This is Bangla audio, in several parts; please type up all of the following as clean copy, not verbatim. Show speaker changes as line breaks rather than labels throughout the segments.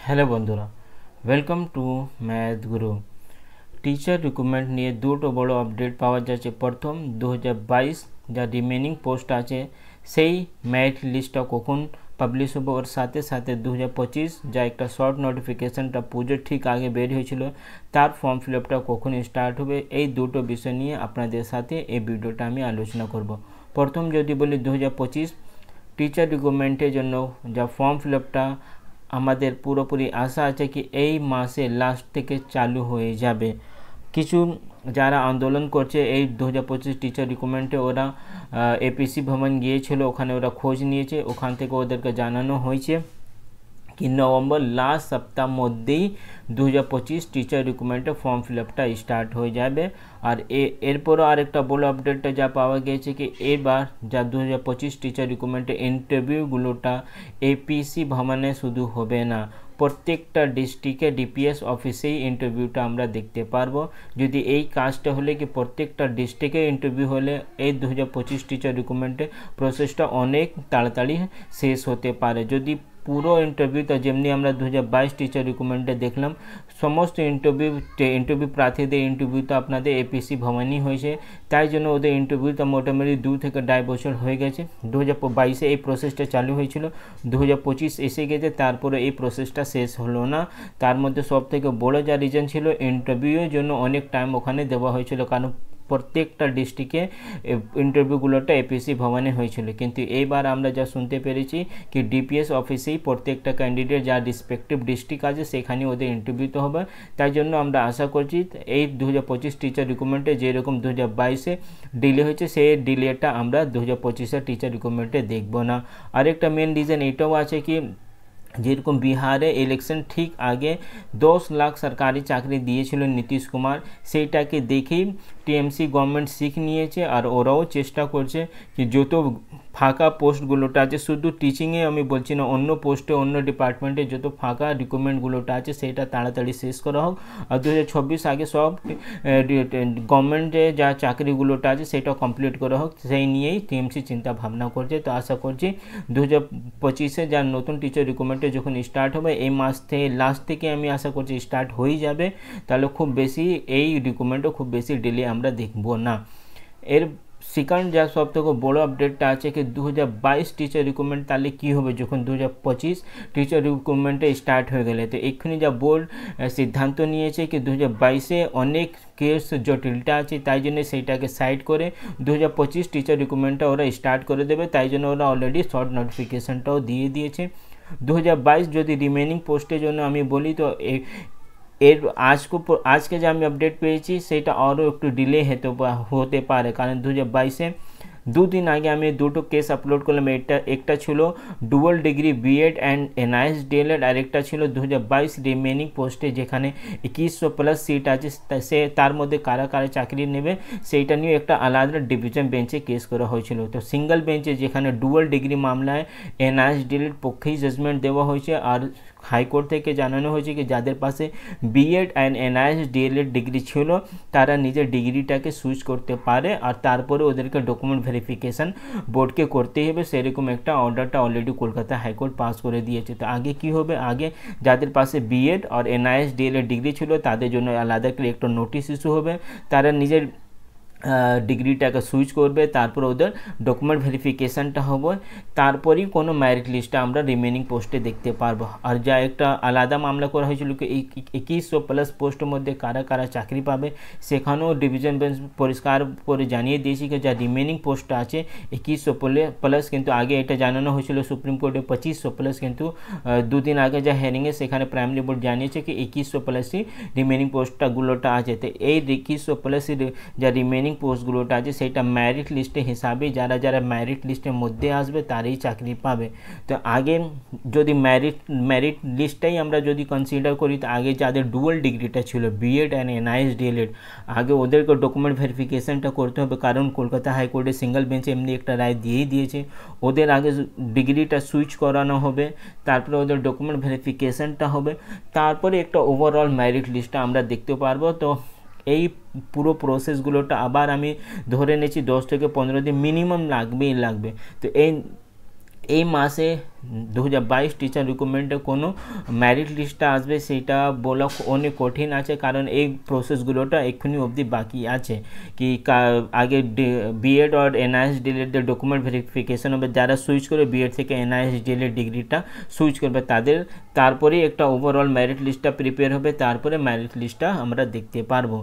হ্যালো বন্ধুরা, welcome to math Guru. Teacher recruitment নিয়ে দুটো বড় আপডেট পাওয়া যাচ্ছে। প্রথম 2022 যা রিমেনিং পোস্ট আছে সেই মেরিট লিস্টটা কখন পাবলিশ হবে, ওর সাথে সাথে 2025 যা একটা শর্ট নোটিফিকেশনটা পুজোর ঠিক আগে বের হয়েছিল তার ফর্ম ফিল আপটা কখন স্টার্ট হবে, এই দুটো বিষয় নিয়ে আপনাদের সাথে এই ভিডিওটা আমি আলোচনা করব। প্রথম যদি বলি 2025 টিচার রিক্রুটমেন্টের জন্য যা ফর্ম ফিল আপটা আমাদের পুরোপুরি আশা আছে কি এই মাসে লাস্ট থেকে চালু হয়ে যাবে। কিছু যারা আন্দোলন করছে এই 2025 টিচার রিক্রুটমেন্টে ওরা এপিসি ভবন গিয়েছিল, ওখানে ওরা খোঁজ নিয়েছে, ওখান থেকে ওদেরকে জানানো হয়েছে कि नवंबर लास्ट सप्ताह মধ্যেই 2025 টিচার রিক্রুটমেন্টে ফর্ম ফিল আপটা স্টার্ট হয়ে যাবে। আর এরপরও আরেকটা বড় আপডেটটা যা পাওয়া গিয়েছে কি এবার যা 2025 টিচার রিক্রুটমেন্টে ইন্টারভিউগুলোটা এপিসি ভবনে শুধু হবে না, প্রত্যেকটা ডিস্ট্রিক্টে ডিপিএস অফিসেই ইন্টারভিউটা আমরা দেখতে পারবো। যদি এই কাজটা হলে কি প্রত্যেকটা ডিস্ট্রিক্টে ইন্টারভিউ হলে এই 2025 টিচার রিক্রুটমেন্টে প্রসেসটা অনেক তাড়াতাড়ি শেষ হতে পারে। যদি পুরো ইন্টারভিউটা যেমনি আমরা 2022 টিচার রিক্রুটমেন্টে দেখলাম সমস্ত ইন্টারভিউ প্রার্থীদের ইন্টারভিউটা আপনাদের এপিসি ভবনই হয়েছে, তাই জন্য ওদের ইন্টারভিউটা মোটামুটি 2 থেকে 2.5 বছর হয়ে গেছে। 2022-এ এই প্রসেসটা চালু হয়েছিল, 2025 এসে গেছে, তারপরে এই প্রসেসটা শেষ হলো না। তার মধ্যে সবথেকে বড় যা রিজন ছিল ইন্টারভিউয়ের জন্য অনেক টাইম ওখানে দেওয়া হয়েছিল, কারণ প্রত্যেকটা ডিস্ট্রিক্টে ইন্টারভিউগুলোটা এপিসি ভবনে হয়েছিল। কিন্তু এইবার আমরা যা শুনতে পেরেছি কি ডিপিএস অফিসেই প্রত্যেকটা ক্যান্ডিডেট যা রেসপেক্টিভ ডিস্ট্রিক্ট আছে সেখানে ওদের ইন্টারভিউতে হবে। তাই জন্য আমরা আশা করছি এই 2025 টিচার রিক্রুটমেন্টে যেরকম 2022-এ ডিলে হয়েছে সেই ডিলেটা আমরা 2025-এর টিচার রিক্রুটমেন্টে দেখব না। আরেকটা মেন রিজন এটাও আছে কি যেরকম বিহারে ইলেকশন ঠিক আগে 10 লাখ সরকারি চাকরি দিয়েছিল নীতিশ কুমার, সেইটাকে দেখেই টিএমসি গভর্নমেন্ট শিখ নিয়েছে আর ওরাও চেষ্টা করছে কি যত ফাঁকা পোস্টগুলোটা আছে, শুধু টিচিংয়ে আমি বলছি না, অন্য পোস্টে অন্য ডিপার্টমেন্টে যত ফাঁকা রিক্রুটমেন্টগুলোটা আছে সেটা তাড়াতাড়ি শেষ করা হোক। আর 2026 আগে সব গভর্নমেন্টে যা চাকরিগুলোটা আছে সেটা কমপ্লিট করা হোক, সেই নিয়েই টিএমসি চিন্তা ভাবনা করছে। তো আশা করছি 2025-এ যা নতুন টিচার রিক্রুটমেন্ট যখন স্টার্ট হবে এই মাস থেকে লাস্ট থেকে আমি আশা করছি স্টার্ট হয়ে যাবে, তাহলে খুব বেশি এই রিক্রুটমেন্টও খুব বেশি ডিলে আমরা দেখব না। এর সেকেন্ড যা সব থেকে বড় আপডেটটা আছে কি 2022 টিচার রিক্রুটমেন্ট তাহলে কী হবে যখন 2025 টিচার রিক্রুটমেন্টে স্টার্ট হয়ে গেলে। তো এক্ষুনি যা বোর্ড সিদ্ধান্ত নিয়েছে কি 2022-এ অনেক কেস জটিলটা আছে, তাই জন্য সেইটাকে সাইড করে 2025 টিচার রিক্রুটমেন্টটা ওরা স্টার্ট করে দেবে। তাই জন্য ওরা অলরেডি শর্ট নোটিফিকেশনটাও দিয়ে দিয়েছে। 2022 যদি রিমেনিং পোস্টের জন্য আমি বলি তো এর আজকে যে আমি আপডেট পেয়েছি সেটা আরও একটু ডিলে হতে পারে, কারণ 2022-এ 2 দিন আগে আমি দুটো কেস আপলোড করলাম। একটা ছিল dual degree BEd and NIS DElEd, আর একটা ছিল 2022 রিমেনিং পোস্টে যেখানে 2100 প্লাস সিট আছে, সে তার মধ্যে কারা কারা চাকরি নেবে সেইটা নিয়ে একটা আলাদা ডিভিশন বেঞ্চে কেস করা হয়েছিল। তো সিঙ্গল বেঞ্চে যেখানে ডুয়াল ডিগ্রি মামলায় এনআইএস ডিএলএড পক্ষেই জাজমেন্ট দেওয়া হয়েছে, আর হাইকোর্ট থেকে জানানো হয়েছে কি যাদের পাশে B Ed and NIS D El Ed degree ছিল তারা নিজের ডিগ্রিটাকে সুইচ করতে পারে, আর তারপরে ওদেরকে ডকুমেন্ট ভেরিফিকেশান বোর্ডকে করতেই হবে, সেরকম একটা অর্ডারটা অলরেডি কলকাতা হাইকোর্ট পাস করে দিয়েছে। তো আগে কি হবে, আগে যাদের পাশে বিএড আর এনআইএস ডিএলএড ডিগ্রি ছিল তাদের জন্য আলাদা করে একটা নোটিশ ইস্যু হবে, তারা নিজের ডিগ্রিটাকে সুইচ করবে, তারপর ওদের ডকুমেন্ট ভেরিফিকেশানটা হবে, তারপরেই কোনো মেরিট লিস্টটা আমরা রিমেনিং পোস্টে দেখতে পারবো। আর যা একটা আলাদা মামলা করা হয়েছিল কি 2100 প্লাস পোস্টের মধ্যে কারা কারা চাকরি পাবে, সেখানেও ডিভিশন বেঞ্চ পরিষ্কার করে জানিয়ে দিয়েছি কি যা রিমেনিং পোস্টটা আছে 2100 প্লাস, কিন্তু আগে এটা জানানো হয়েছিল সুপ্রিম কোর্টে 2500 প্লাস, কিন্তু দুদিন আগে যা হেয়ারিংয়ে সেখানে প্রাইমারি বোর্ড জানিয়েছে কি 2100 প্লাসই রিমেনিং পোস্টগুলোটা আছে। তো এই 2100 প্লাসই যা রিমেনিং পোস্টগুলোটা আছে সেটা মেরিট লিস্টে হিসাবে যারা যারা মেরিট লিস্টের মধ্যে আসবে তারাই চাকরি পাবে। তো আগে যদি মেরিট লিস্টটাই আমরা যদি কনসিডার করি তো আগে যাদের ডুয়াল ডিগ্রিটা ছিল বিএড অ্যান্ড এনআইএস ডিএলএড, আগে ওদেরকে ডকুমেন্ট ভেরিফিকেশানটা করতে হবে, কারণ কলকাতা হাইকোর্টে সিঙ্গল বেঞ্চে এমনি একটা রায় দিয়েই দিয়েছে, ওদের আগে ডিগ্রিটা সুইচ করানো হবে, তারপরে ওদের ডকুমেন্ট ভেরিফিকেশানটা হবে, তারপরে একটা ওভারঅল মেরিট লিস্টটা আমরা দেখতে পারবো। তো এই পুরো প্রসেসগুলোটা আবার আমি ধরে নিয়েছি 10 থেকে 15 দিন মিনিমাম লাগবে। তো এই এই মাসে 2022 টিচার রিক্রুটমেন্টে কোনো মেরিট লিস্টটা আসবে সেটা বলা অনেক কঠিন আছে, কারণ এই প্রসেসগুলোটা এক্ষুনি অবধি বাকি আছে। কি আগে বিএড আর এনআইএস ডিএলএড ডকুমেন্ট ভেরিফিকেশন হবে, যারা সুইচ করে বিএড থেকে এনআইএস ডিএলএড ডিগ্রিটা সুইচ করবে তাদের, তারপরেই একটা ওভারঅল মেরিট লিস্টটা প্রিপেয়ার হবে, তারপরে মেরিট লিস্টটা আমরা দেখতে পারবো।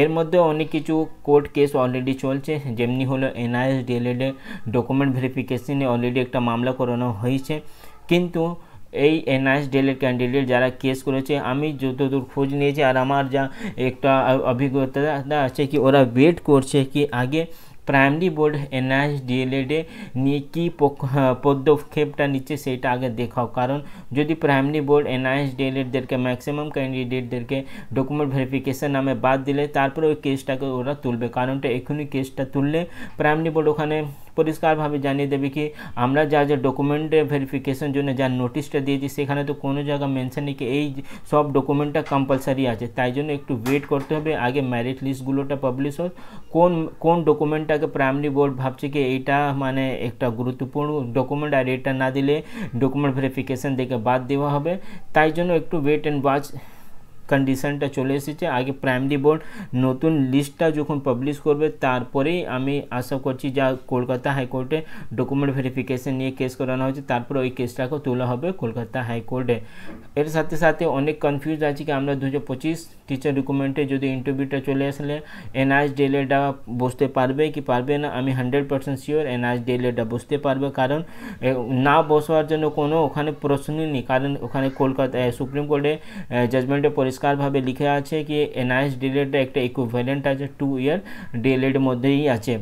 এর মধ্যে অনেক কিছু কোর্ট কেস অলরেডি চলছে, যেমনি হলো এনআইএস ডিএলএড ডকুমেন্ট ভেরিফিকেশনে অলরেডি একটা মামলা করানো হয়েছে, কিন্তু এই এনআইএস ডিএলএড ক্যান্ডিডেট যারা কেস করেছে, আমি যতদূর খোঁজ নিয়েছি আর আমার যা একটা অভিজ্ঞতা আছে কি ওরা ওয়েট করছে কি আগে প্রাইমারি বোর্ড এনআইএস ডিএলএডে নিয়ে কী পদক্ষেপটা নিচ্ছে সেটা আগে দেখাও, কারণ যদি প্রাইমারি বোর্ড এনআইএস ডিএলএডদেরকে ম্যাক্সিমাম ক্যান্ডিডেটদেরকে ডকুমেন্ট ভেরিফিকেশন নামে বাদ দিলে তারপরে ওই কেসটাকে ওরা তুলবে, কারণটা এখনই কেসটা তুললে প্রাইমারি বোর্ড ওখানে পরিষ্কারভাবে জানিয়ে দেবে কি আমরা যা যা ডকুমেন্ট ভেরিফিকেশন জন্য যা নোটিশটা দিয়েছি সেখানে তো কোনো জায়গা মেনশন নেই কি এই সব ডকুমেন্টটা কম্পালসারি আছে, তাই জন্য একটু ওয়েট করতে হবে আগে মেরিট লিস্টগুলোটা পাবলিশ হোক, কোন ডকুমেন্টটাকে প্রাইমারি বোর্ড ভাবছে কি এইটা মানে একটা গুরুত্বপূর্ণ ডকুমেন্ট আর এটা না দিলে ডকুমেন্ট ভেরিফিকেশন দেখে বাদ দেওয়া হবে, তাই জন্য একটু ওয়েট অ্যান্ড ওয়াচ কন্ডিশনটা চলে এসেছে। আগে প্রাইমারি বোর্ড নতুন লিস্টটা যখন পাবলিশ করবে তারপরেই আমি আশা করছি যা কলকাতা হাইকোর্টে ডকুমেন্ট ভেরিফিকেশন নিয়ে কেস করানো হয়েছে তারপরে ওই কেসটাকে তোলা হবে কলকাতা হাইকোর্টে। এর সাথে সাথে অনেক কনফিউজ আছে কি আমরা 2025 টিচার রিক্রুটমেন্টে যদি ইন্টারভিউটা চলে আসলে এনআইএস ডিএলএডটা বসতে পারবে কি পারবে না, আমি 100% শিওর এনআইএস ডিএলএডটা বসতে পারবে, কারণ না বসার জন্য কোনো ওখানে প্রশ্নই নেই, কারণ ওখানে কলকাতা সুপ্রিম কোর্টে জাজমেন্টে পরিষ্কারভাবে লিখে আছে কি এনআইএস ডিএলএডটা একটা ইকুইভ্যালেন্ট আছে 2 ইয়ার ডিএলএড মধ্যেই আছে,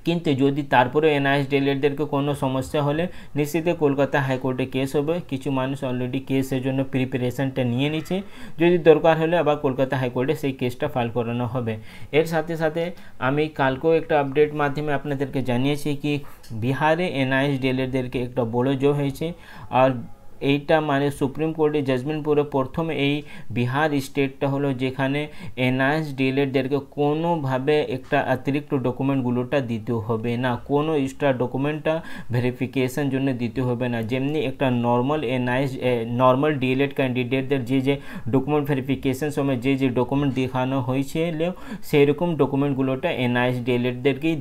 কিন্তু যদি তারপরে এনআইএস ডিএলএডদেরকে কোনো সমস্যা হলে নিশ্চিত কলকাতা হাইকোর্টে কেস হবে, কিছু মানুষ অলরেডি কেসের জন্য প্রিপারেশনটা নিয়ে নিচ্ছে, যদি দরকার হলে আবার কলকাতা হাইকোর্টে সেই কেসটা ফাইল করানো হবে। এর সাথে সাথে আমি কালকেও একটা আপডেট মাধ্যমে আপনাদেরকে জানিয়েছি কি বিহারে এনআইএস ডিএলএডদেরকে একটা বড় জয় হয়েছে, আর এইটা মানে সুপ্রিম কোর্টে জাজমেন্ট পুরো প্রথম এই বিহার স্টেটটা হলো যেখানে এনআইএস ডিএলএডদেরকে কোনোভাবে একটা অতিরিক্ত ডকুমেন্টগুলোটা দিতে হবে না, কোনো এক্সট্রা ডকুমেন্টটা ভেরিফিকেশন জন্য দিতে হবে না, যেমনি একটা নর্মাল ডিএলএড ক্যান্ডিডেটদের যে ডকুমেন্ট ভেরিফিকেশন সময় যে ডকুমেন্ট দেখানো হয়েছিল সেই রকম ডকুমেন্টগুলোটা এনআইএস ডিএলএডদেরকেই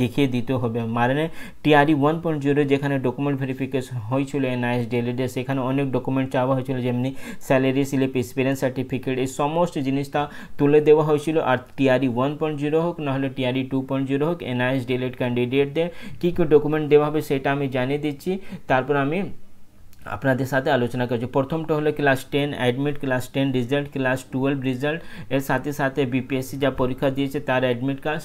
দেখিয়ে দিতে হবে। মানে টিআরই 1.0 যেখানে ডকুমেন্ট ভেরিফিকেশন হয়েছিল এনআইএস ডিএলএডে সেখানে অনেক ডকুমেন্ট চাওয়া হয়েছিল, যেমনি স্যালারি স্লিপ, এক্সপিরিয়েন্স সার্টিফিকেট, এই সমস্ত জিনিসটা তুলে দেওয়া হয়েছিল। আর টিআরই 1.0 হোক নাহলে টিআরই 2.0 হোক এনআইএস ডিএলএড ক্যান্ডিডেটদের কী কী ডকুমেন্ট দেওয়া হবে সেটা আমি জানিয়ে দিচ্ছি, তারপর আমি আপনাদের সাথে আলোচনা করছি। প্রথমটা হলো class 10 admit, class 10 result, class 12 result, এর সাথে সাথে বিপিএসসি যা পরীক্ষা দিয়েছে তার অ্যাডমিট কার্ড,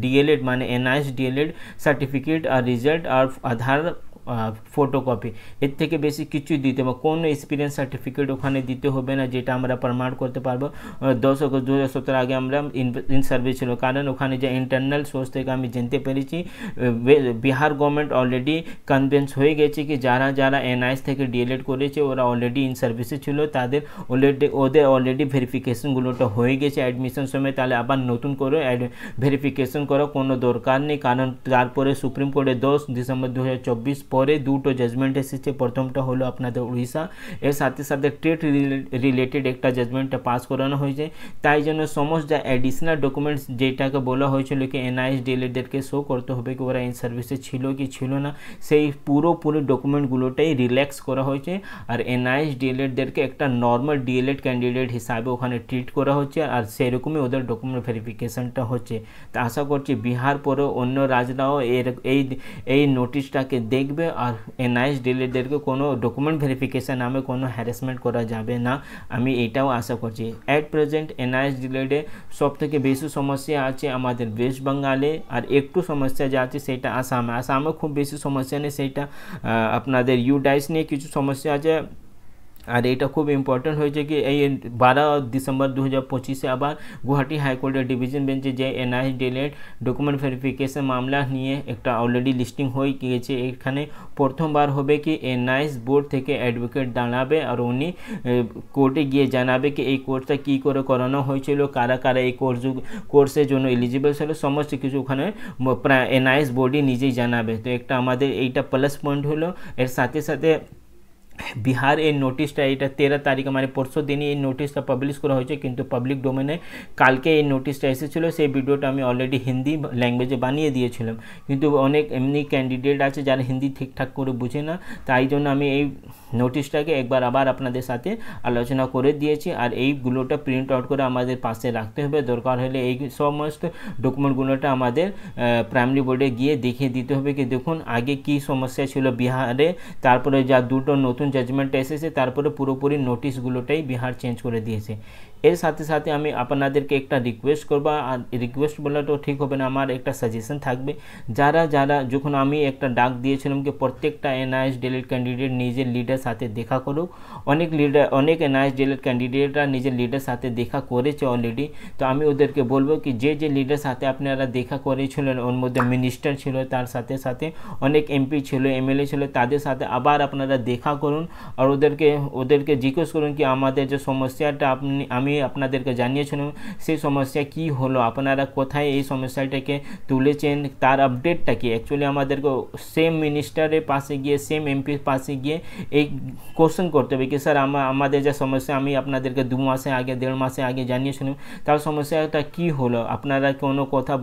ডিএলএড মানে এনআইএস ডিএলএড সার্টিফিকেট আর রেজাল্ট আর আধার ফটোকপি, এর থেকে বেশি কিছু দিতে হবে, কোনো এক্সপিরিয়েন্স সার্টিফিকেট ওখানে দিতে হবে না, যেটা আমরা প্রমাণ করতে পারবো 10 আগস্ট 2017 আগে আমরা ইন সার্ভিস ছিল, কারণ ওখানে যে ইন্টারনাল সোর্স থেকে আমি জানতে পেরেছি বিহার গভর্নমেন্ট অলরেডি কনভিন্স হয়ে গেছে কি যারা যারা এনআইএস থেকে ডিএলএড করেছে ওরা অলরেডি ইন সার্ভিসে ছিল, তাদের অলরেডি ভেরিফিকেশনগুলোটা হয়ে গেছে অ্যাডমিশন সময়, তাহলে আবার নতুন করে ভেরিফিকেশন করা কোনো দরকার নেই, কারণ তারপরে সুপ্রিম কোর্টে 10 ডিসেম্বর 2024 পরে দুটো জাজমেন্ট এসেছে, প্রথমটা হলো আপনাদের উড়িষ্যা, এর সাথে সাথে ট্রেড রিলেটেড একটা জাজমেন্টটা পাস করানো হয়েছে, তাই জন্য সমস্ত অ্যাডিশনাল ডকুমেন্টস যেটাকে বলা হয়েছিল কি এনআইএস ডিএলএডদেরকে শো করতে হবে কি ওরা ইন সার্ভিসে ছিল কি ছিল না, সেই পুরোপুরি ডকুমেন্টগুলোটাই রিল্যাক্স করা হয়েছে, আর এনআইএস ডিএলএডদেরকে একটা নর্মাল ডিএলএড ক্যান্ডিডেট হিসাবে ওখানে ট্রিট করা হচ্ছে, আর সেরকমই ওদের ডকুমেন্ট ভেরিফিকেশনটা হচ্ছে। তা আশা করছি বিহার পরে অন্য রাজ্যরাও এই নোটিশটাকে দেখবে, আর এনআইএস ডিএলএডদেরকে কোনো ডকুমেন্ট ভেরিফিকেশন নামে কোনো হ্যারাসমেন্ট করা যাবে না, আমি এটাও আশা করছি। অ্যাট প্রেজেন্ট এনআইএস ডিএলএডে সবথেকে বেশি সমস্যা আছে আমাদের ওয়েস্ট বেঙ্গলে, আর একটু সমস্যা যা আছে সেটা আসামে খুব বেশি সমস্যা নেই, সেটা আপনাদের ইউডাইস নিয়ে কিছু সমস্যা আছে, আর এটা খুব ইম্পর্টেন্ট হয়েছে কি এই 12 ডিসেম্বর 2025 আবার গুয়াহাটি হাইকোর্টের ডিভিশন বেঞ্চে যে এনআইএস ডিএলএড ডকুমেন্ট ভেরিফিকেশন মামলা নিয়ে একটা অলরেডি লিস্টিং হয়ে গিয়েছে। এখানে প্রথমবার হবে কি এনআইএস বোর্ড থেকে অ্যাডভোকেট দাঁড়াবে আর উনি কোর্টে গিয়ে জানাবে কি এই কোর্সটা কী করে করানো হয়েছিল, কারা কারা এই কোর্সের জন্য এলিজিবল ছিল, সমস্ত কিছু ওখানে এনআইএস বোর্ডই নিজেই জানাবে। তো একটা আমাদের এইটা প্লাস পয়েন্ট হলো। এর সাথে সাথে বিহার এই নোটিশটা এটা 13 তারিখে মানে পরশু দিনই এই নোটিশটা পাবলিশ করা হয়েছে, কিন্তু পাবলিক ডোমেনে কালকে এই নোটিশটা এসেছিলো। সেই ভিডিওটা আমি অলরেডি হিন্দি ল্যাঙ্গুয়েজে বানিয়ে দিয়েছিলাম, কিন্তু অনেক এমনি ক্যান্ডিডেট আছে যারা হিন্দি ঠিকঠাক করে বুঝে না, তাই জন্য আমি এই নোটিশটাকে একবার আবার আপনাদের সাথে আলোচনা করে দিয়েছি। আর এইগুলোটা প্রিন্ট আউট করে আমাদের পাশে রাখতে হবে, দরকার হলে এই সমস্ত ডকুমেন্টগুলোটা আমাদের প্রাইমারি বোর্ডে গিয়ে দেখিয়ে দিতে হবে কি দেখুন আগে কি সমস্যা ছিল বিহারে, তারপরে যা দুটো নতুন জাজমেন্ট এসেছে, তারপরে পুরোপুরি নোটিশগুলোটাই বিহার চেঞ্জ করে দিয়েছে। এর সাথে সাথে আমি আপনাদেরকে একটা রিকোয়েস্ট করবো, আর রিকোয়েস্ট বলাটাও ঠিক হবে না, আমার একটা সাজেশন থাকবে। যারা যারা যখন আমি একটা ডাক দিয়েছিলাম কি প্রত্যেকটা এনআইএস ডিএলএড ক্যান্ডিডেট নিজের লিডার সাথে দেখা করুক, অনেক এনআইএস ডিএলএড ক্যান্ডিডেটরা নিজের লিডার সাথে দেখা করেছে অলরেডি। তো আমি ওদেরকে বলবো কি যে লিডার সাথে আপনারা দেখা করেছিলেন ওর মধ্যে মিনিস্টার ছিল, তার সাথে সাথে অনেক এমপি ছিল, এমএলএ ছিল, তাদের সাথে আবার আপনারা দেখা করুন আর ওদেরকে জিজ্ঞেস করুন কি আমাদের যে সমস্যাটা আমি আপনাদেরকে জানিয়েছিলাম সেই সমস্যা কি হলো, আপনারা কোথায় এই সমস্যাটাকে তুলেছেন, তার আপডেটটা কি। অ্যাকচুয়ালি আমাদেরকে সেম মিনিস্টারের পাশে গিয়ে সেম এমপির পাশে গিয়ে এই কোশ্চেন করতে হবে কি স্যার আমাদের যে সমস্যা আমি আপনাদেরকে 2 মাসে আগে 1.5 মাসে আগে জানিয়েছিলাম, তার সমস্যাটা কি হলো, আপনারা কোনো কথা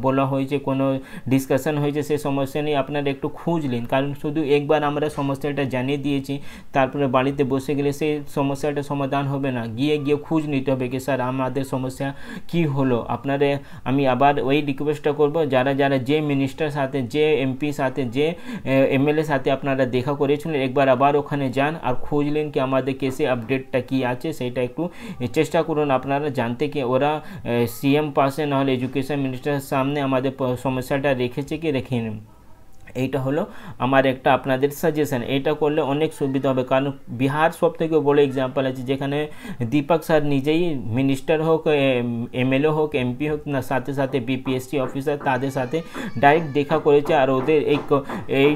বলা হয়েছে, কোনো ডিসকাশন হয়েছে সেই সমস্যা নিয়ে আপনারা একটু খোঁজ নিন। কারণ শুধু একবার আমরা সমস্যাটা জানিয়ে দিয়েছি তারপরে বাড়িতে বসে গেলে সেই সমস্যাটা সমাধান হবে না, গিয়ে খোঁজ নিতে হবে কি স্যার আমাদের সমস্যা কি হলো। আপনারা আমি আবার ওই রিকোয়েস্টটা করব যারা যারা যে মিনিস্টার সাথে যে এমপি সাথে যে এমএলএ সাথে আপনারা দেখা করেছিলেন একবার আবার ওখানে যান আর খোঁজ নিন কি আমাদের কেসে আপডেটটা কি আছে, সেটা একটু চেষ্টা করুন আপনারা জানতে কি ওরা সিএম পাশে নাহলে এডুকেশন মিনিস্টারের সামনে আমাদের সমস্যাটা রেখেছে কি রেখেনি। এইটা হলো আমার একটা আপনাদের সাজেশন, এটা করলে অনেক সুবিধা হবে। কারণ বিহার সব থেকে বড় এক্সাম্পল আছে যেখানে দীপক স্যার নিজেই মিনিস্টার হোক, এমএলএ হোক, এমপি হোক, না সাথে সাথে বিপিএসসি অফিসার তাদের সাথে ডাইরেক্ট দেখা করেছে। আর ওদের এই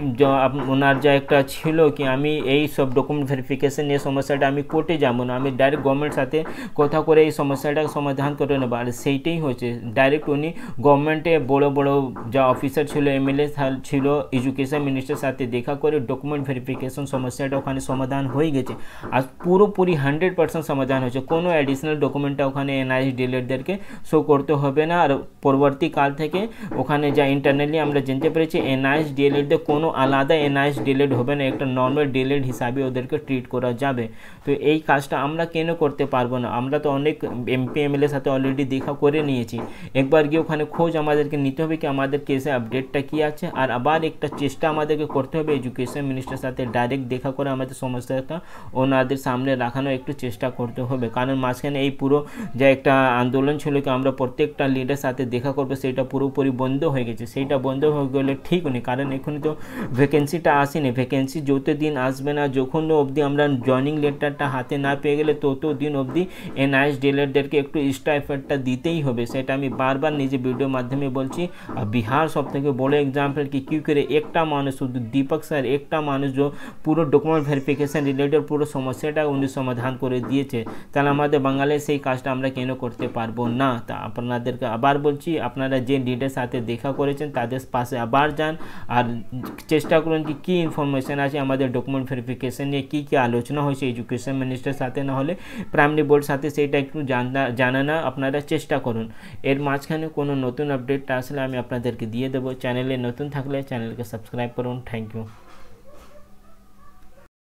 ওনার যা একটা ছিল কি আমি এই সব ডকুমেন্ট ভেরিফিকেশন নিয়ে সমস্যাটা আমি কোর্টে যাবো না, আমি ডাইরেক্ট গভর্নমেন্টের সাথে কথা করে এই সমস্যাটা সমাধান করে নেবো। আর সেইটাই হয়েছে, ডাইরেক্ট উনি গভর্নমেন্টে বড় বড় যা অফিসার ছিল, এমএলএ ছিল, এডুকেশন মিনিস্টার সাথে দেখা করে ডকুমেন্ট ভেরিফিকেশন সমস্যাটা ওখানে সমাধান হয়ে গেছে। আর পুরোপুরি 100% সমাধান হয়েছে, কোনো অ্যাডিশনাল ডকুমেন্টটা ওখানে এনআইএস ডিএলএডদেরকে শো করতে হবে না। আর পরবর্তীকাল থেকে ওখানে যা ইন্টারনালি আমরা জানতে পেরেছি এনআইএস ডিএলএডদের কোনো আলাদা এনআইএস ডিএলএড হবে না, একটা নর্মাল ডিএলএড হিসাবে ওদেরকে ট্রিট করা যাবে। তো এই কাজটা আমরা কেন করতে পারবো না, আমরা তো অনেক এমপি এমএলএর সাথে অলরেডি দেখা করে নিয়েছি, একবার গিয়ে ওখানে খোঁজ আমাদেরকে নিতে হবে কি আমাদের কেসে আপডেটটা কি আছে। আর আবার একটা চেষ্টা আমাদেরকে করতে হবে এডুকেশন মিনিস্টার সাথে ডাইরেক্ট দেখা করে আমাদের সমস্যাটা ওনাদের সামনে রাখানো একটু চেষ্টা করতে হবে। কারণ মাঝখানে এই পুরো যে একটা আন্দোলন ছিল কি আমরা প্রত্যেকটা লিডার সাথে দেখা করবো সেটা পুরোপুরি বন্ধ হয়ে গেছে, সেইটা বন্ধ হয়ে গেলে ঠিক নেই। কারণ এখনই তো ভ্যাকেন্সিটা আসেনি, ভ্যাকেন্সি যতদিন আসবে না যখন অবধি আমরা জয়নিং লেটারটা হাতে না পেয়ে গেলে ততদিন অবধি এনআইএস ডিএলএডদেরকে একটু এক্সট্রা এফার্টটা দিতেই হবে, সেটা আমি বারবার নিজে ভিডিওর মাধ্যমে বলছি। আর বিহার সব থেকে বড় এক্সাম্পল কি করে একটা মানুষ শুধু দীপক স্যার একটা মানুষ যে পুরো ডকুমেন্ট ভেরিফিকেশন রিলেটেড পুরো সমস্যাটা উনি সমাধান করে দিয়েছে, তাহলে আমাদের বাঙালি সেই কাজটা আমরা কেন করতে পারবো না। তা আপনাদেরকে আবার বলছি আপনারা যে লিডের সাথে দেখা করেছেন তাদের পাশে আবার যান আর চেষ্টা করুন কি কী ইনফরমেশান আছে আমাদের ডকুমেন্ট ভেরিফিকেশন নিয়ে কী আলোচনা হয়েছে এডুকেশন মিনিস্টার সাথে না হলে প্রাইমারি বোর্ড সাথে, সেইটা একটু জানানো আপনারা চেষ্টা করুন। এর মাঝখানে কোনো নতুন আপডেটটা আসলে আমি আপনাদেরকে দিয়ে দেবো। চ্যানেলে নতুন থাকলে চ্যানেলকে সাবস্ক্রাইব করুন। Thank you.